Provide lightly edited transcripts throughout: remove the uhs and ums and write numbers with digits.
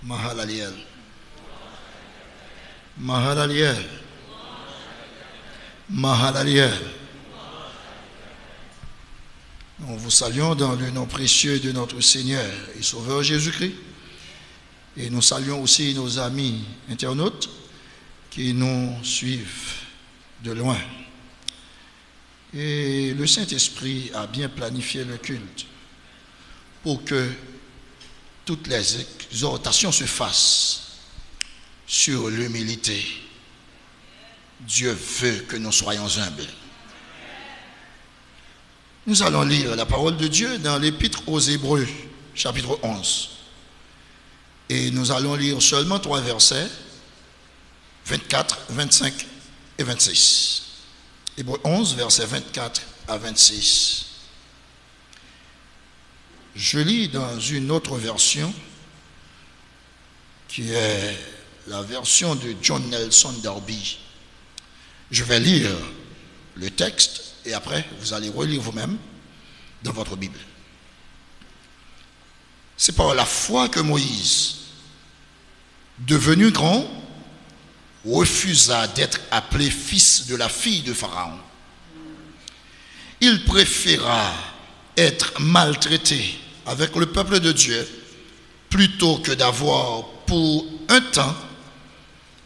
Mahalaliel. Mahalaliel. Mahalaliel. Nous vous saluons dans le nom précieux de notre Seigneur et Sauveur Jésus-Christ. Et nous saluons aussi nos amis internautes qui nous suivent de loin. Et le Saint-Esprit a bien planifié le culte pour que toutes les exhortations se fassent sur l'humilité. Dieu veut que nous soyons humbles. Nous allons lire la parole de Dieu dans l'Épître aux Hébreux, chapitre 11. Et nous allons lire seulement 3 versets, 24, 25 et 26. Hébreux 11, versets 24 à 26. Je lis dans une autre version, qui est la version de John Nelson Darby. Je vais lire le texte et après vous allez relire vous-même dans votre Bible. C'est par la foi que Moïse, devenu grand, refusa d'être appelé fils de la fille de Pharaon. Il préféra être maltraité avec le peuple de Dieu plutôt que d'avoir pour un temps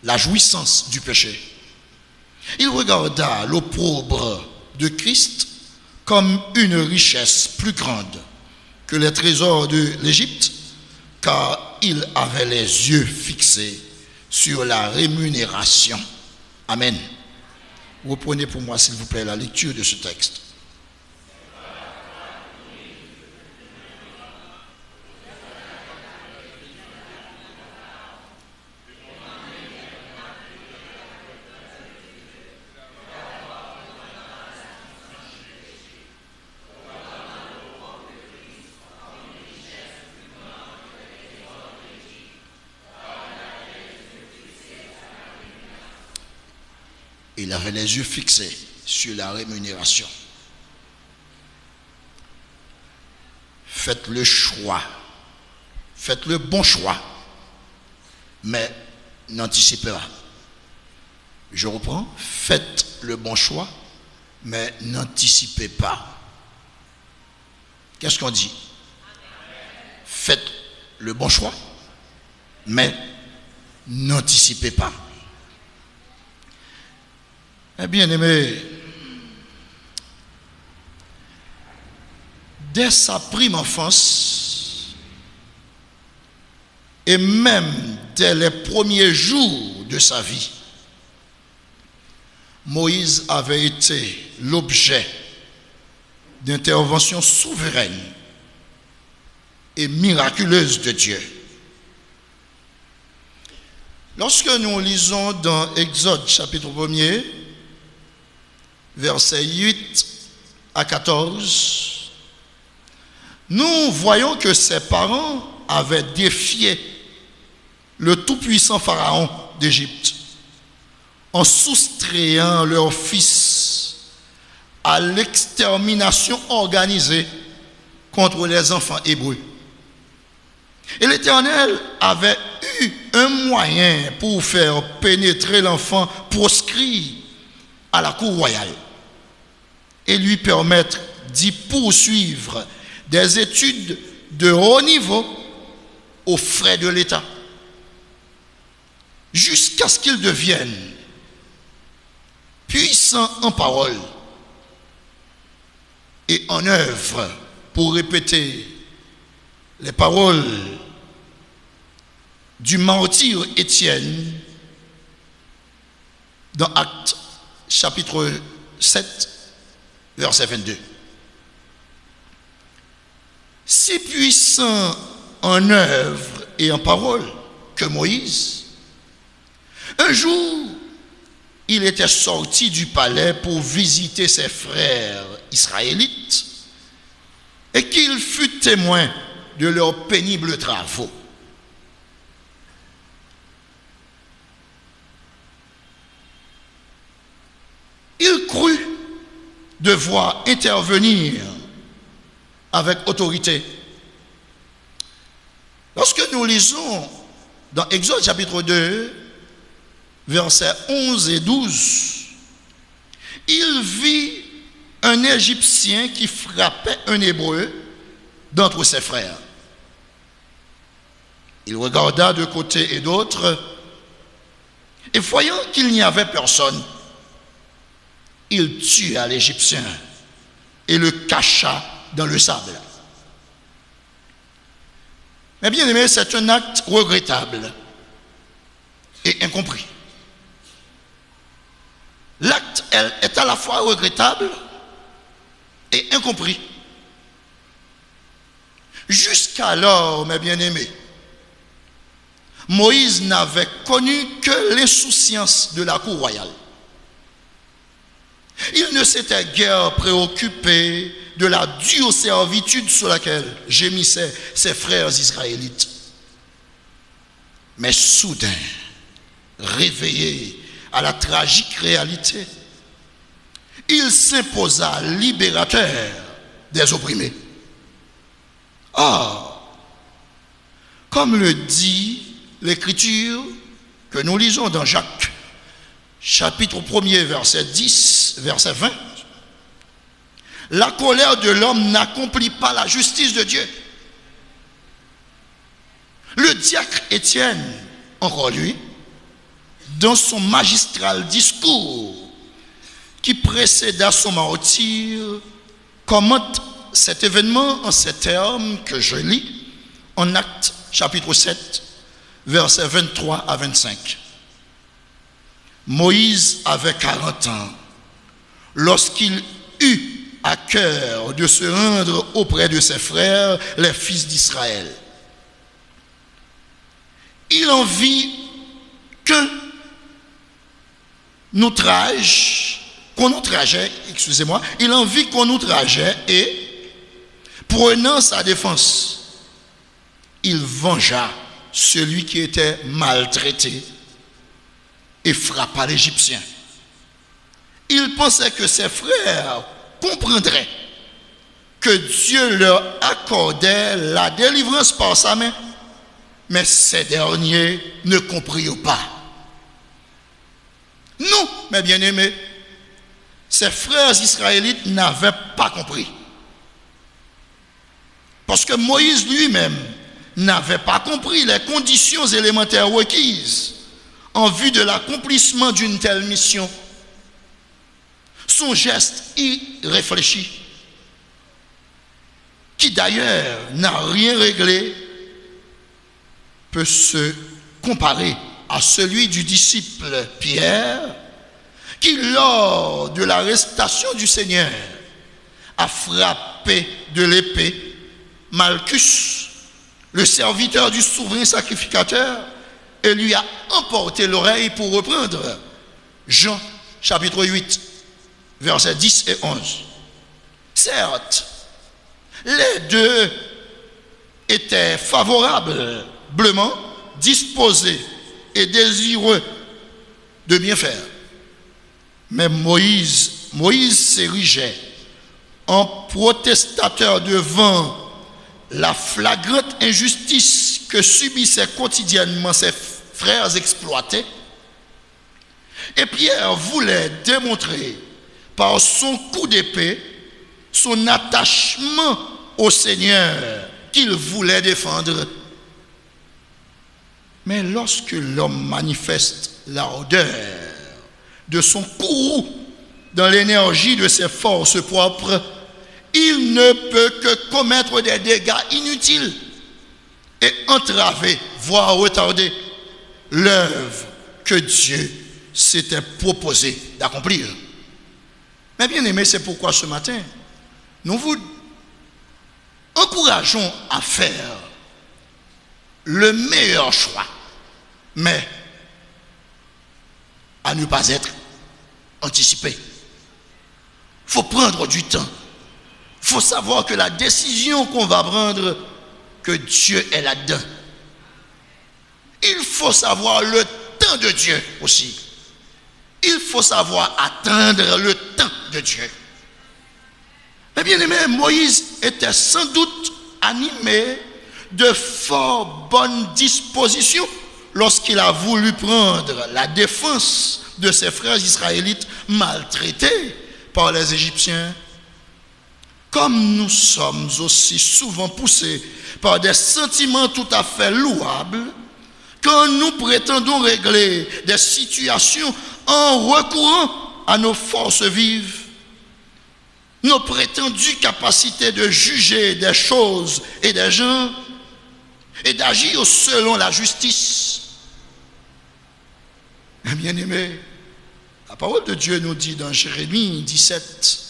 la jouissance du péché. Il regarda l'opprobre de Christ comme une richesse plus grande que les trésors de l'Égypte, car il avait les yeux fixés sur la rémunération. Amen. Reprenez pour moi, s'il vous plaît, la lecture de ce texte. Il avait les yeux fixés sur la rémunération. Faites le choix. Faites le bon choix. Mais n'anticipez pas. Je reprends. Faites le bon choix, mais n'anticipez pas. Qu'est-ce qu'on dit? Faites le bon choix, mais n'anticipez pas. Eh bien aimé, dès sa prime enfance, et même dès les premiers jours de sa vie, Moïse avait été l'objet d'interventions souveraines et miraculeuses de Dieu. Lorsque nous lisons dans Exode chapitre 1er, versets 8 à 14, nous voyons que ses parents avaient défié le tout-puissant Pharaon d'Égypte en soustrayant leur fils à l'extermination organisée contre les enfants hébreux. Et l'Éternel avait eu un moyen pour faire pénétrer l'enfant proscrit à la cour royale et lui permettre d'y poursuivre des études de haut niveau aux frais de l'État, jusqu'à ce qu'il devienne puissant en parole et en œuvre pour répéter les paroles du martyr Étienne dans Actes chapitre 7, verset 22. Si puissant en œuvre et en parole que Moïse, un jour, il était sorti du palais pour visiter ses frères israélites et qu'il fut témoin de leurs pénibles travaux. Il crut devoir intervenir avec autorité. Lorsque nous lisons dans Exode chapitre 2, versets 11 et 12, il vit un Égyptien qui frappait un Hébreu d'entre ses frères. Il regarda de côté et d'autre, et voyant qu'il n'y avait personne, il tua l'Égyptien et le cacha dans le sable. Mais bien aimé, c'est un acte regrettable et incompris. L'acte est à la fois regrettable et incompris. Jusqu'alors, mes bien-aimés, Moïse n'avait connu que l'insouciance de la cour royale. Il ne s'était guère préoccupé de la dure servitude sur laquelle gémissaient ses frères israélites. Mais soudain, réveillé à la tragique réalité, il s'imposa libérateur des opprimés. Or, comme le dit l'Écriture que nous lisons dans Jacques, chapitre 1er, verset 10, verset 20, la colère de l'homme n'accomplit pas la justice de Dieu. Le diacre Étienne, encore lui, dans son magistral discours qui précéda son martyre, commente cet événement en ces termes que je lis en Actes chapitre 7, versets 23 à 25. Moïse avait 40 ans lorsqu'il eut à cœur de se rendre auprès de ses frères, les fils d'Israël. Il en vit qu'un qu'on outrageait, il en vit qu'on outrageait et, prenant sa défense, il vengea celui qui était maltraité et frappa l'Égyptien. Il pensait que ses frères comprendraient que Dieu leur accordait la délivrance par sa main, mais ces derniers ne comprirent pas. Non, mes bien-aimés, ses frères israélites n'avaient pas compris. Parce que Moïse lui-même n'avait pas compris les conditions élémentaires requises en vue de l'accomplissement d'une telle mission. Son geste irréfléchi, qui d'ailleurs n'a rien réglé, peut se comparer à celui du disciple Pierre, qui lors de l'arrestation du Seigneur a frappé de l'épée Malchus, le serviteur du souverain sacrificateur, et lui a emporté l'oreille pour reprendre. Jean chapitre 8, versets 10 et 11. Certes, les deux étaient favorablement disposés et désireux de bien faire. Mais Moïse s'érigeait en protestateur devant la flagrante injustice que subissaient quotidiennement ses frères exploités. Et Pierre voulait démontrer par son coup d'épée son attachement au Seigneur qu'il voulait défendre. Mais lorsque l'homme manifeste l'ardeur de son courroux dans l'énergie de ses forces propres, il ne peut que commettre des dégâts inutiles et entraver, voire retarder l'œuvre que Dieu s'était proposé d'accomplir. Mais bien aimé, c'est pourquoi ce matin, nous vous encourageons à faire le meilleur choix, mais à ne pas être anticipé. Il faut prendre du temps. Il faut savoir que la décision qu'on va prendre, que Dieu est là-dedans. Il faut savoir le temps de Dieu aussi. Il faut savoir attendre le temps de Dieu. Mais bien aimé, Moïse était sans doute animé de fort bonnes dispositions lorsqu'il a voulu prendre la défense de ses frères israélites maltraités par les Égyptiens. Comme nous sommes aussi souvent poussés par des sentiments tout à fait louables, quand nous prétendons régler des situations en recourant à nos forces vives, nos prétendues capacités de juger des choses et des gens et d'agir selon la justice. Mais bien aimé, la parole de Dieu nous dit dans Jérémie 17,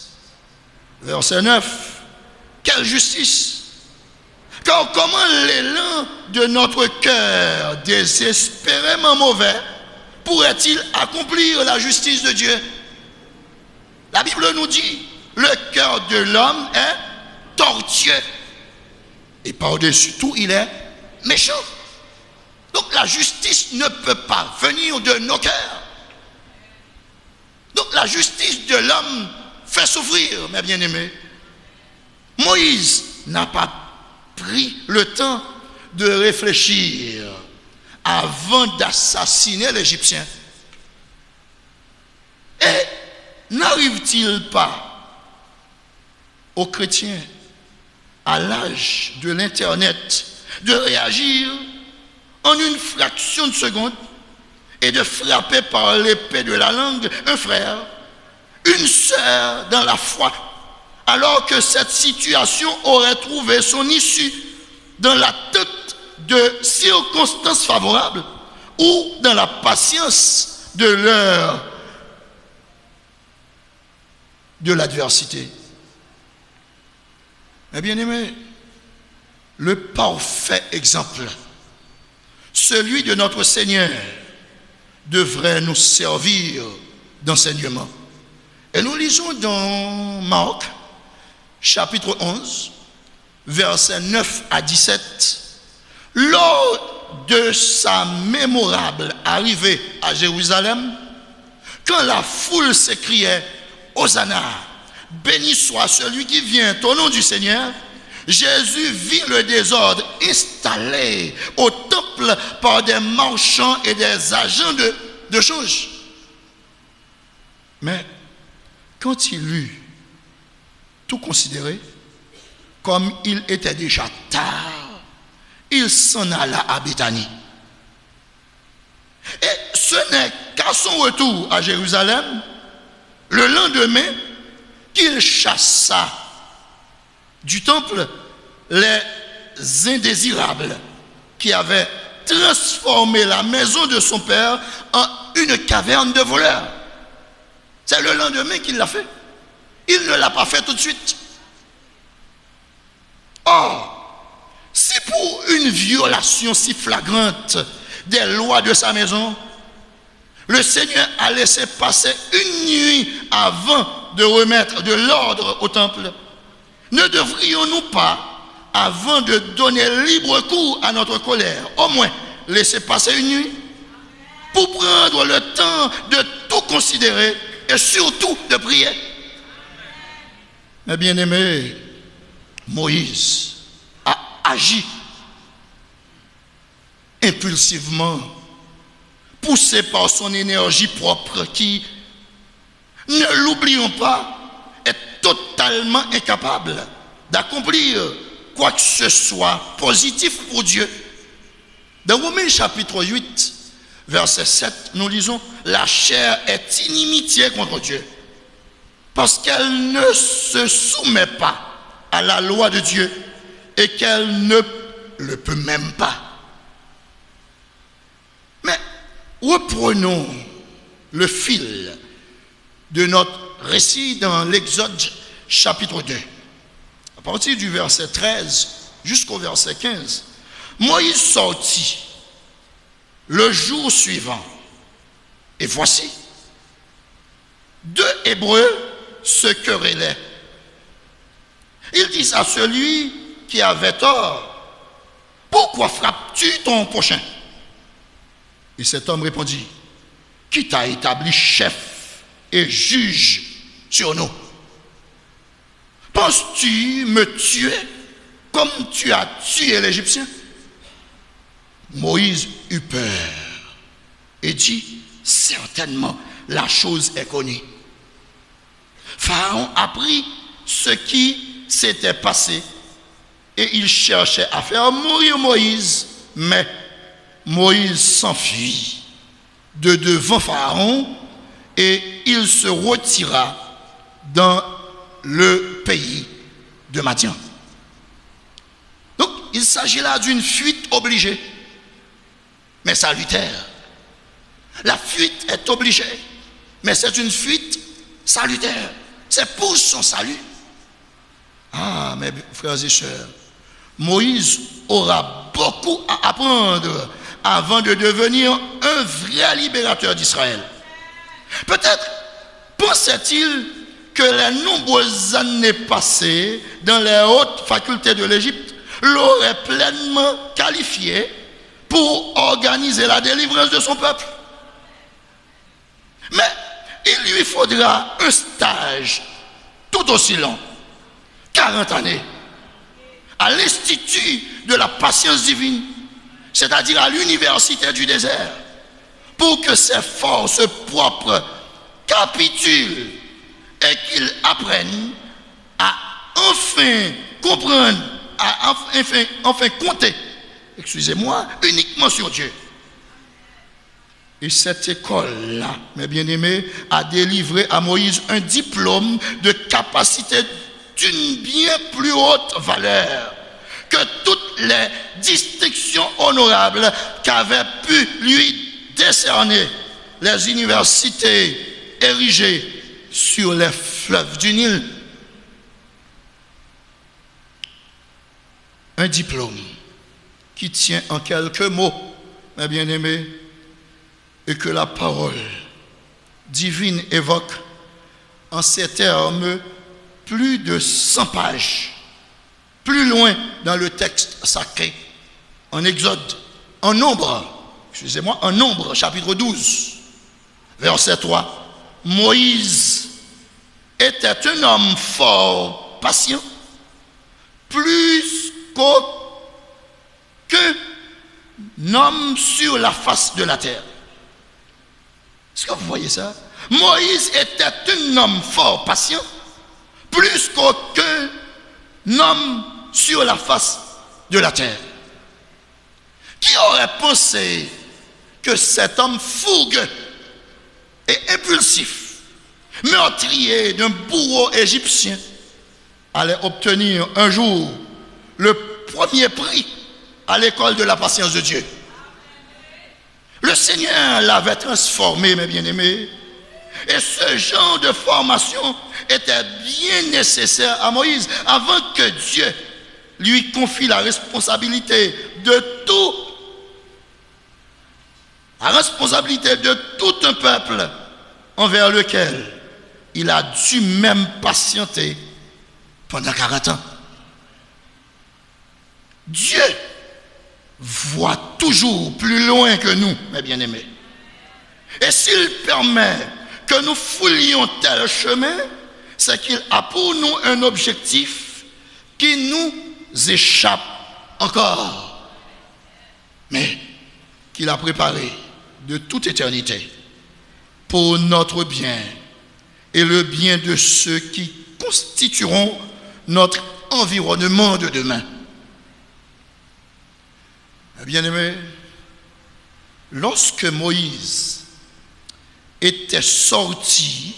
verset 9, quelle justice! Car comment l'élan de notre cœur désespérément mauvais pourrait-il accomplir la justice de Dieu? La Bible nous dit, le cœur de l'homme est tortueux. Et par-dessus tout, il est méchant. Donc la justice ne peut pas venir de nos cœurs. Donc la justice de l'homme fait souffrir, mes bien-aimés. Moïse n'a pas pris le temps de réfléchir avant d'assassiner l'Égyptien. Et n'arrive-t-il pas aux chrétiens, à l'âge de l'Internet, de réagir en une fraction de seconde et de frapper par l'épée de la langue un frère, une sœur dans la foi, alors que cette situation aurait trouvé son issue dans l'attente de circonstances favorables ou dans la patience de l'adversité. Mais bien aimé, le parfait exemple, celui de notre Seigneur, devrait nous servir d'enseignement. Et nous lisons dans Marc, chapitre 11, versets 9 à 17, lors de sa mémorable arrivée à Jérusalem, quand la foule s'écriait « Hosanna !» béni soit celui qui vient au nom du Seigneur, Jésus vit le désordre installé au temple par des marchands et des agents de change. Mais quand il eut tout considéré, comme il était déjà tard, il s'en alla à Béthanie. Et ce n'est qu'à son retour à Jérusalem, le lendemain, qu'il chassa du temple les indésirables qui avaient transformé la maison de son père en une caverne de voleurs. C'est le lendemain qu'il l'a fait. Il ne l'a pas fait tout de suite. Or, si pour une violation si flagrante des lois de sa maison, le Seigneur a laissé passer une nuit avant de remettre de l'ordre au temple, ne devrions-nous pas, avant de donner libre cours à notre colère, au moins laisser passer une nuit pour prendre le temps de tout considérer et surtout de prier? Mais bien aimé, Moïse a agi impulsivement, poussé par son énergie propre qui, ne l'oublions pas, est totalement incapable d'accomplir quoi que ce soit positif pour Dieu. Dans Romains chapitre 8, verset 7, nous lisons « La chair est inimitié contre Dieu, parce qu'elle ne se soumet pas à la loi de Dieu et qu'elle ne le peut même pas. » Mais reprenons le fil de notre récit dans l'Exode chapitre 2. À partir du verset 13 jusqu'au verset 15, Moïse sortit le jour suivant. Et voici, deux Hébreux se querellaient. Ils disent à celui qui avait tort, « Pourquoi frappes-tu ton prochain ?» Et cet homme répondit, « Qui t'a établi chef et juge sur nous? Penses-tu me tuer comme tu as tué l'Égyptien? » Moïse eut peur et dit, certainement, la chose est connue. Pharaon apprit ce qui s'était passé et il cherchait à faire mourir Moïse, mais Moïse s'enfuit de devant Pharaon et il se retira dans le pays de Madian. Donc, il s'agit là d'une fuite obligée, mais salutaire. La fuite est obligée, mais c'est une fuite salutaire. C'est pour son salut. Ah, mes frères et sœurs, Moïse aura beaucoup à apprendre avant de devenir un vrai libérateur d'Israël. Peut-être pensait-il que les nombreuses années passées dans les hautes facultés de l'Égypte l'auraient pleinement qualifié pour organiser la délivrance de son peuple. Mais il lui faudra un stage tout aussi long, 40 années, à l'Institut de la patience divine, c'est-à-dire à l'université du désert, pour que ses forces propres capitulent et qu'il apprenne à enfin comprendre, à enfin compter, excusez-moi, uniquement sur Dieu. Et cette école-là, mes bien-aimés, a délivré à Moïse un diplôme de capacité d'une bien plus haute valeur que toutes les distinctions honorables qu'avaient pu lui décerner les universités érigées sur les fleuves du Nil. Un diplôme qui tient en quelques mots, mes bien-aimés, et que la parole divine évoque en ces termes plus de 100 pages, plus loin dans le texte sacré, en Exode, en Nombre, chapitre 12, verset 3. Moïse était un homme fort patient, plus qu'aucun homme sur la face de la terre. Est-ce que vous voyez ça? Moïse était un homme fort patient, plus qu'aucun homme sur la face de la terre. Qui aurait pensé que cet homme fougueux et impulsif, meurtrier d'un bourreau égyptien, allait obtenir un jour le premier prix à l'école de la patience de Dieu? Le Seigneur l'avait transformé, mes bien-aimés. Et ce genre de formation était bien nécessaire à Moïse avant que Dieu lui confie la responsabilité de tout. La responsabilité de tout un peuple envers lequel il a dû même patienter pendant 40 ans. Dieu voit toujours plus loin que nous, mes bien-aimés. Et s'il permet que nous foulions tel chemin, c'est qu'il a pour nous un objectif qui nous échappe encore, mais qu'il a préparé de toute éternité pour notre bien et le bien de ceux qui constitueront notre environnement de demain. Bien-aimés, lorsque Moïse était sorti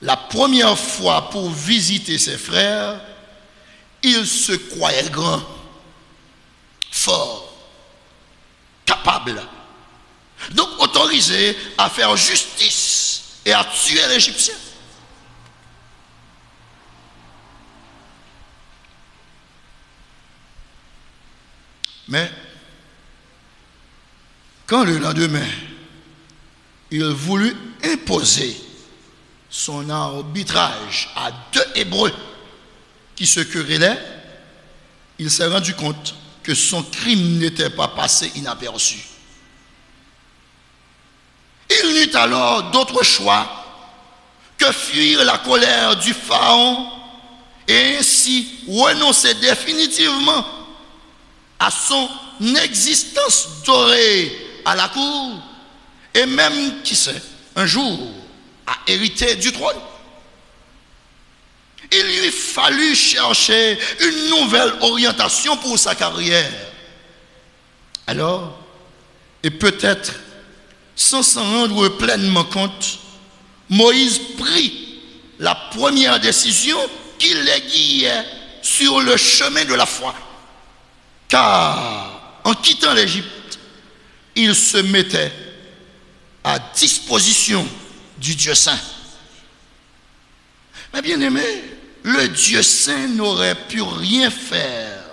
la première fois pour visiter ses frères, il se croyait grand, fort, capable, donc autorisé à faire justice et à tuer l'Égyptien. Mais quand le lendemain, il voulut imposer son arbitrage à deux Hébreux qui se querellaient, il s'est rendu compte que son crime n'était pas passé inaperçu. Il n'eut alors d'autre choix que fuir la colère du Pharaon et ainsi renoncer définitivement à son existence dorée à la cour, et même, qui sait, un jour, a hérité du trône. Il lui fallut chercher une nouvelle orientation pour sa carrière. Alors, et peut-être sans s'en rendre pleinement compte, Moïse prit la première décision qui l'aiguillait sur le chemin de la foi. Car en quittant l'Égypte, il se mettait à disposition du Dieu saint. Mais bien aimé, le Dieu saint n'aurait pu rien faire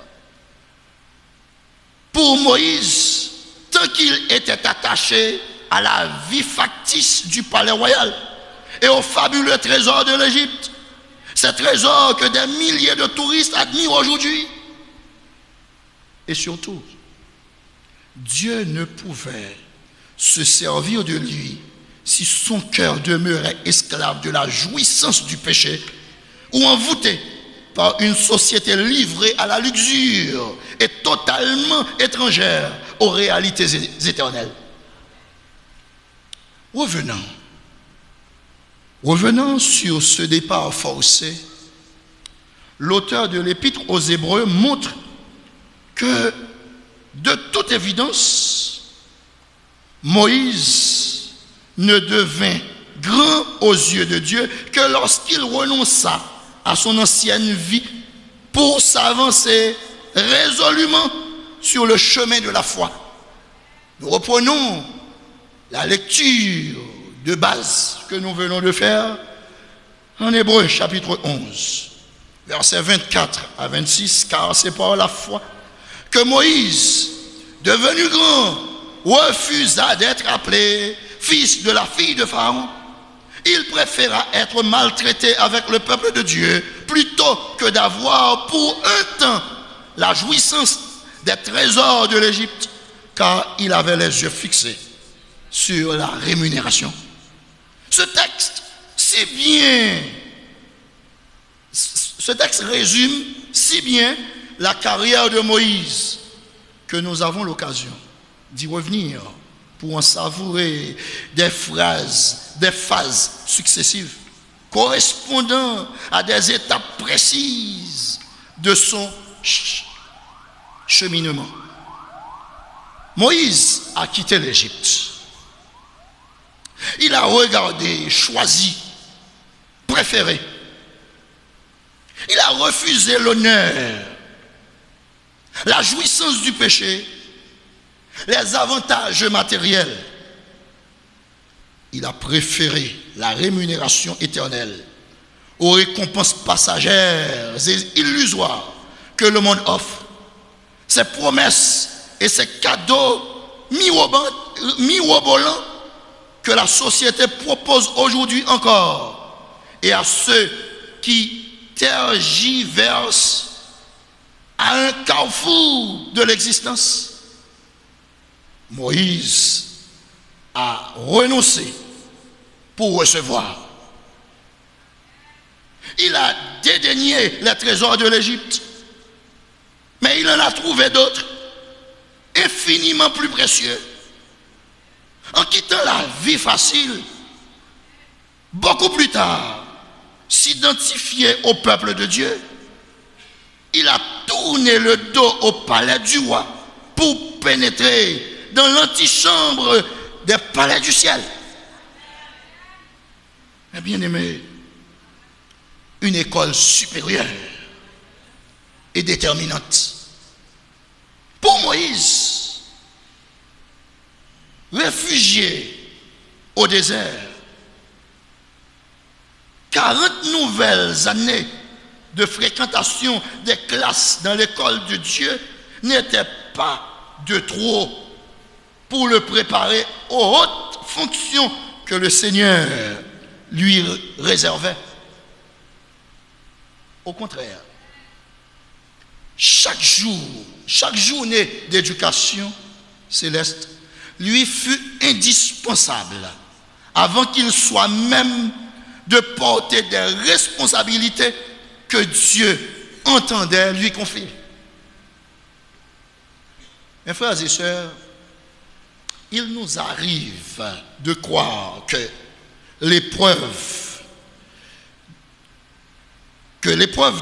pour Moïse tant qu'il était attaché à la vie factice du palais royal et au fabuleux trésor de l'Égypte. Ces trésors que des milliers de touristes admirent aujourd'hui. Et surtout, Dieu ne pouvait se servir de lui si son cœur demeurait esclave de la jouissance du péché ou envoûté par une société livrée à la luxure et totalement étrangère aux réalités éternelles. Revenant sur ce départ forcé, l'auteur de l'Épître aux Hébreux montre que, de toute évidence, Moïse ne devint grand aux yeux de Dieu que lorsqu'il renonça à son ancienne vie pour s'avancer résolument sur le chemin de la foi. Nous reprenons la lecture de base que nous venons de faire en Hébreux chapitre 11, versets 24 à 26, car c'est par la foi que Moïse, devenu grand, refusa d'être appelé fils de la fille de Pharaon. Il préféra être maltraité avec le peuple de Dieu plutôt que d'avoir pour un temps la jouissance des trésors de l'Égypte, car il avait les yeux fixés sur la rémunération. Ce texte résume si bien la carrière de Moïse que nous avons l'occasion d'y revenir pour en savourer des phases successives correspondant à des étapes précises de son cheminement. Moïse a quitté l'Égypte. Il a regardé, choisi, préféré. Il a refusé l'honneur, la jouissance du péché, les avantages matériels. Il a préféré la rémunération éternelle aux récompenses passagères et illusoires que le monde offre. Ses promesses et ses cadeaux mirobolants que la société propose aujourd'hui encore, et à ceux qui tergiversent à un carrefour de l'existence. Moïse a renoncé pour recevoir. Il a dédaigné les trésors de l'Égypte, mais il en a trouvé d'autres, infiniment plus précieux. En quittant la vie facile, beaucoup plus tard, s'identifier au peuple de Dieu, il a tourné le dos au palais du roi pour pénétrer dans l'antichambre des palais du ciel. Mais bien aimé, une école supérieure et déterminante. Pour Moïse, réfugié au désert, 40 nouvelles années de fréquentation des classes dans l'école de Dieu n'étaient pas de trop pour le préparer aux hautes fonctions que le Seigneur lui réservait. Au contraire, chaque journée d'éducation céleste lui fut indispensable avant qu'il soit même de porter des responsabilités que Dieu entendait lui confier. Mes frères et sœurs, il nous arrive de croire que l'épreuve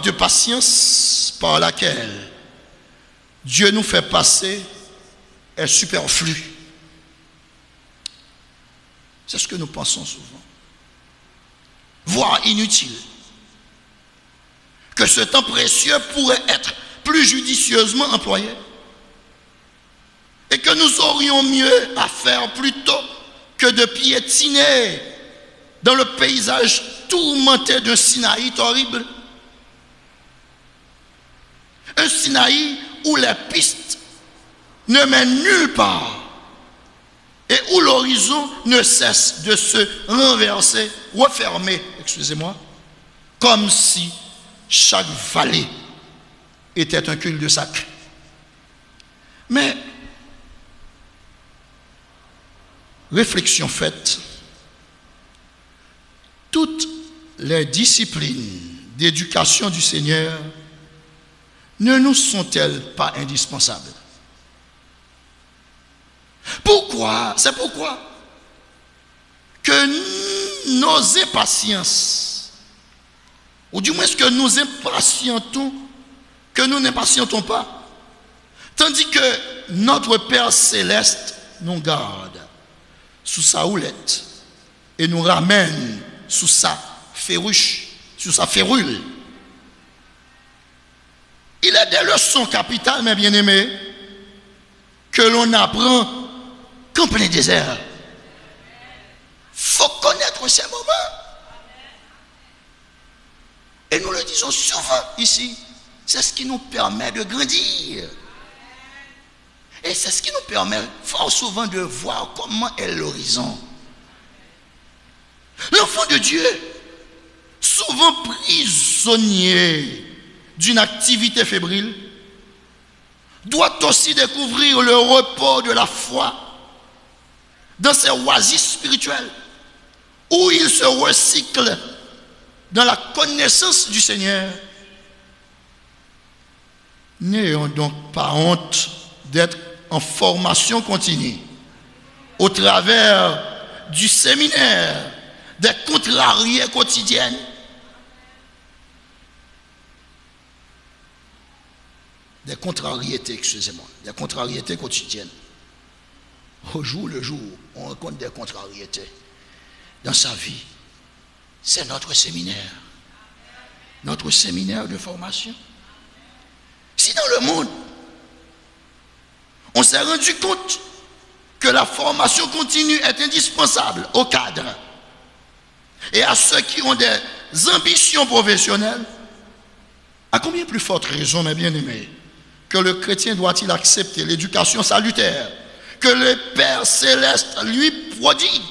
de patience par laquelle Dieu nous fait passer est superflue. C'est ce que nous pensons souvent, voire inutile. Que ce temps précieux pourrait être plus judicieusement employé et que nous aurions mieux à faire plutôt que de piétiner dans le paysage tourmenté d'un Sinaï horrible. Un Sinaï où les pistes ne mènent nulle part et où l'horizon ne cesse de se renverser, refermer, excusez-moi, comme si chaque vallée était un cul-de-sac. Mais, réflexion faite, toutes les disciplines d'éducation du Seigneur ne nous sont-elles pas indispensables? Pourquoi? C'est pourquoi que nos impatiences, ou du moins que nous impatientons, que nous n'impatientons pas, tandis que notre Père Céleste nous garde sous sa houlette et nous ramène sous sa féruche, sous sa férule. Il est des leçons capitales, mes bien-aimés, que l'on apprend qu'en plein désert. Il faut connaître ces moments. Et nous le disons souvent ici. C'est ce qui nous permet de grandir. Et c'est ce qui nous permet fort souvent de voir comment est l'horizon. L'enfant de Dieu, souvent prisonnier d'une activité fébrile, doit aussi découvrir le repos de la foi dans ses oasis spirituelles, où il se recycle dans la connaissance du Seigneur. N'ayons donc pas honte d'être en formation continue au travers du séminaire des contrariés quotidiennes. Des contrariétés, excusez-moi, des contrariétés quotidiennes. Au jour le jour, on rencontre des contrariétés dans sa vie. C'est notre séminaire de formation. Si dans le monde, on s'est rendu compte que la formation continue est indispensable aux cadres et à ceux qui ont des ambitions professionnelles, à combien plus forte raison, mes bien-aimés, que le chrétien doit-il accepter l'éducation salutaire que le Père Céleste lui prodigue?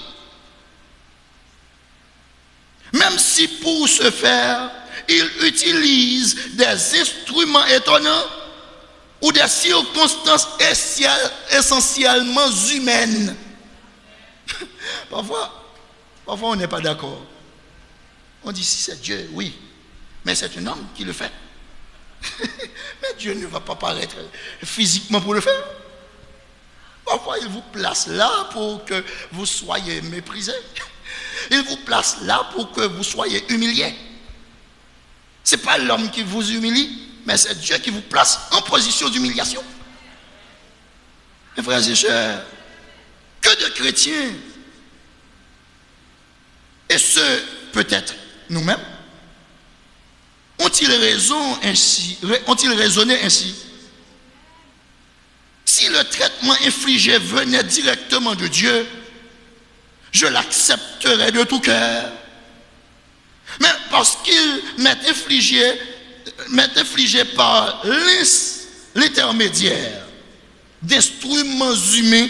Même si pour ce faire, il utilise des instruments étonnants ou des circonstances essentiellement humaines. Parfois on n'est pas d'accord. On dit si c'est Dieu, oui, mais c'est un homme qui le fait. Mais Dieu ne va pas paraître physiquement pour le faire. Parfois il vous place là pour que vous soyez méprisé. Il vous place là pour que vous soyez humilié. Ce n'est pas l'homme qui vous humilie, mais c'est Dieu qui vous place en position d'humiliation. Mes frères et sœurs, que de chrétiens, et ceux peut-être nous-mêmes, ont-ils raisonné ainsi? Si le traitement infligé venait directement de Dieu, je l'accepterais de tout cœur. Mais parce qu'il m'est infligé par l'intermédiaire d'instruments humains,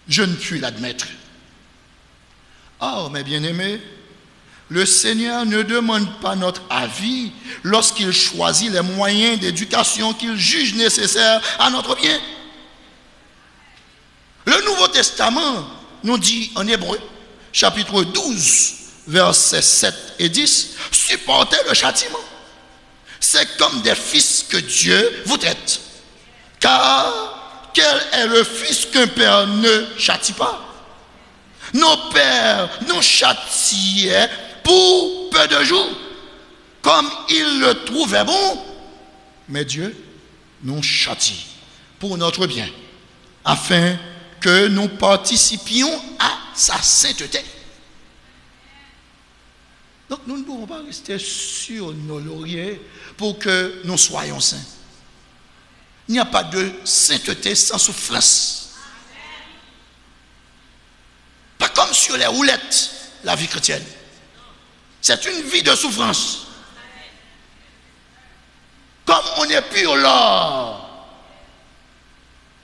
je ne puis l'admettre. Or, mes bien-aimés, le Seigneur ne demande pas notre avis lorsqu'il choisit les moyens d'éducation qu'il juge nécessaires à notre bien. Le Nouveau Testament nous dit en Hébreux, chapitre 12, versets 7 et 10, supportez le châtiment. C'est comme des fils que Dieu vous traite. Car quel est le fils qu'un père ne châtie pas? Nos pères nous châtiaient pour peu de jours, comme ils le trouvaient bon. Mais Dieu nous châtie pour notre bien, afin que nous participions à sa sainteté. Donc nous ne pouvons pas rester sur nos lauriers pour que nous soyons saints. Il n'y a pas de sainteté sans souffrance. Pas comme sur les roulettes, la vie chrétienne. C'est une vie de souffrance. Comme on est pur l'or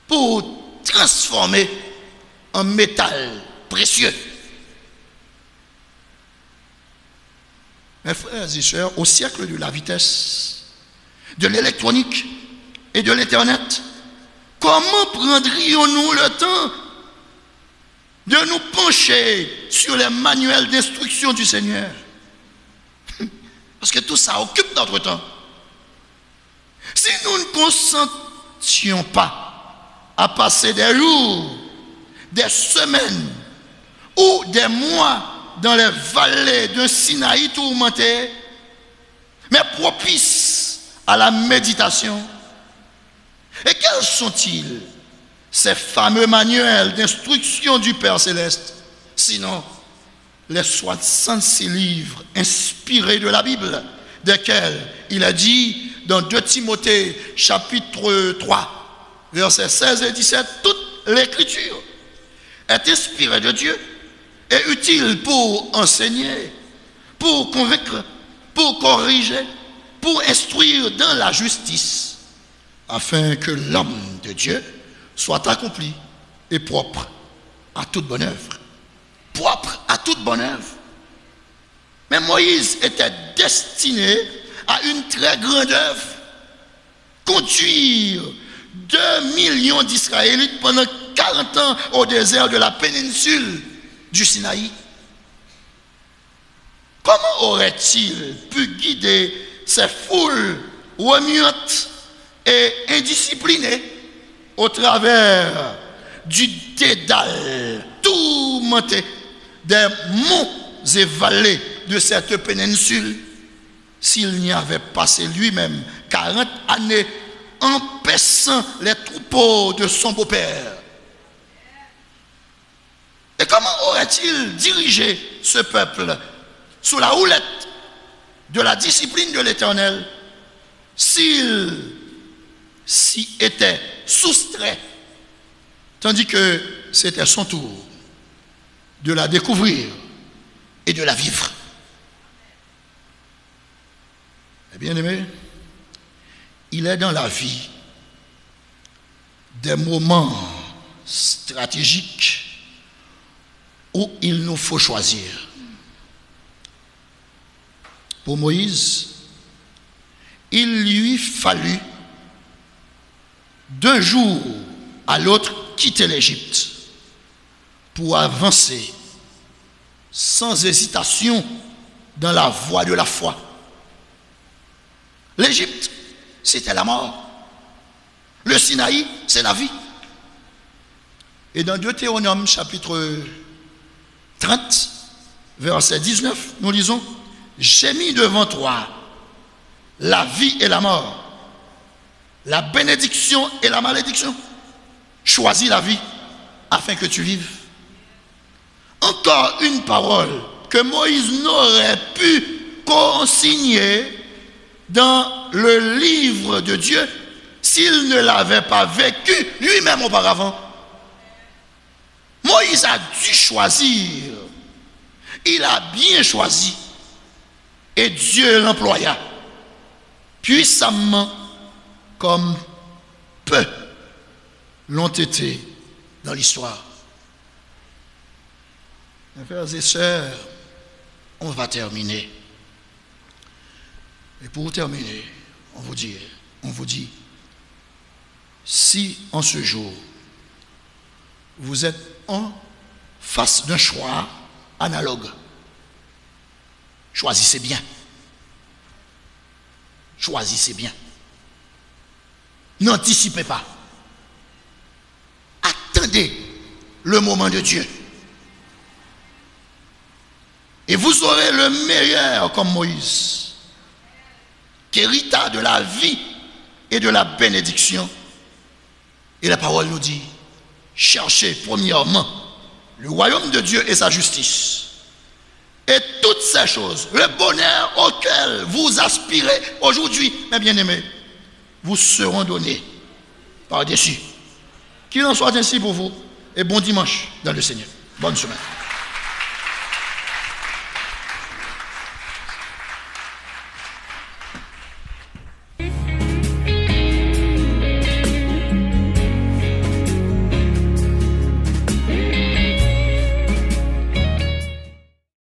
pour transformer en métal précieux. Mes frères et sœurs, au siècle de la vitesse, de l'électronique et de l'Internet, comment prendrions-nous le temps de nous pencher sur les manuels d'instruction du Seigneur? Parce que tout ça occupe notre temps. Si nous ne consentions pas à passer des jours, des semaines ou des mois dans les vallées de Sinaï tourmentées, mais propices à la méditation. Et quels sont-ils, ces fameux manuels d'instruction du Père Céleste, sinon les 66 livres inspirés de la Bible, desquels il a dit dans 2 Timothée chapitre 3, versets 16 et 17, toute l'écriture est inspirée de Dieu et utile pour enseigner, pour convaincre, pour corriger, pour instruire dans la justice, afin que l'homme de Dieu soit accompli et propre à toute bonne œuvre. Propre à toute bonne œuvre. Mais Moïse était destiné à une très grande œuvre. Conduire 2 millions d'Israélites pendant 40 ans au désert de la péninsule du Sinaï. Comment aurait-il pu guider ces foules remuantes et indisciplinées au travers du dédale tourmenté des monts et vallées de cette péninsule s'il n'y avait passé lui-même 40 années empêchant les troupeaux de son beau-père? Et comment aurait-il dirigé ce peuple sous la houlette de la discipline de l'Éternel s'il s'y était soustrait, tandis que c'était son tour de la découvrir et de la vivre? Eh bien aimé, il est dans la vie des moments stratégiques où il nous faut choisir. Pour Moïse, il lui fallut d'un jour à l'autre quitter l'Égypte pour avancer sans hésitation dans la voie de la foi. L'Égypte, c'était la mort. Le Sinaï, c'est la vie. Et dans Deutéronome chapitre 30, verset 19, nous lisons: j'ai mis devant toi la vie et la mort, la bénédiction et la malédiction. Choisis la vie afin que tu vives. Encore une parole que Moïse n'aurait pu consigner dans le livre de Dieu s'il ne l'avait pas vécu lui-même auparavant. Moïse a dû choisir. Il a bien choisi. Et Dieu l'employa puissamment comme peu l'ont été dans l'histoire. Mes frères et sœurs, on va terminer. Et pour terminer, on vous dit, si en ce jour, vous êtes en face d'un choix analogue, choisissez bien. Choisissez bien. N'anticipez pas. attendez le moment de Dieu. Et vous aurez le meilleur comme Moïse, qui hérita de la vie et de la bénédiction. Et la parole nous dit, cherchez premièrement le royaume de Dieu et sa justice. Et toutes ces choses, le bonheur auquel vous aspirez aujourd'hui, mes bien-aimés, vous seront donnés par-dessus. Qu'il en soit ainsi pour vous. Et bon dimanche dans le Seigneur. Bonne semaine.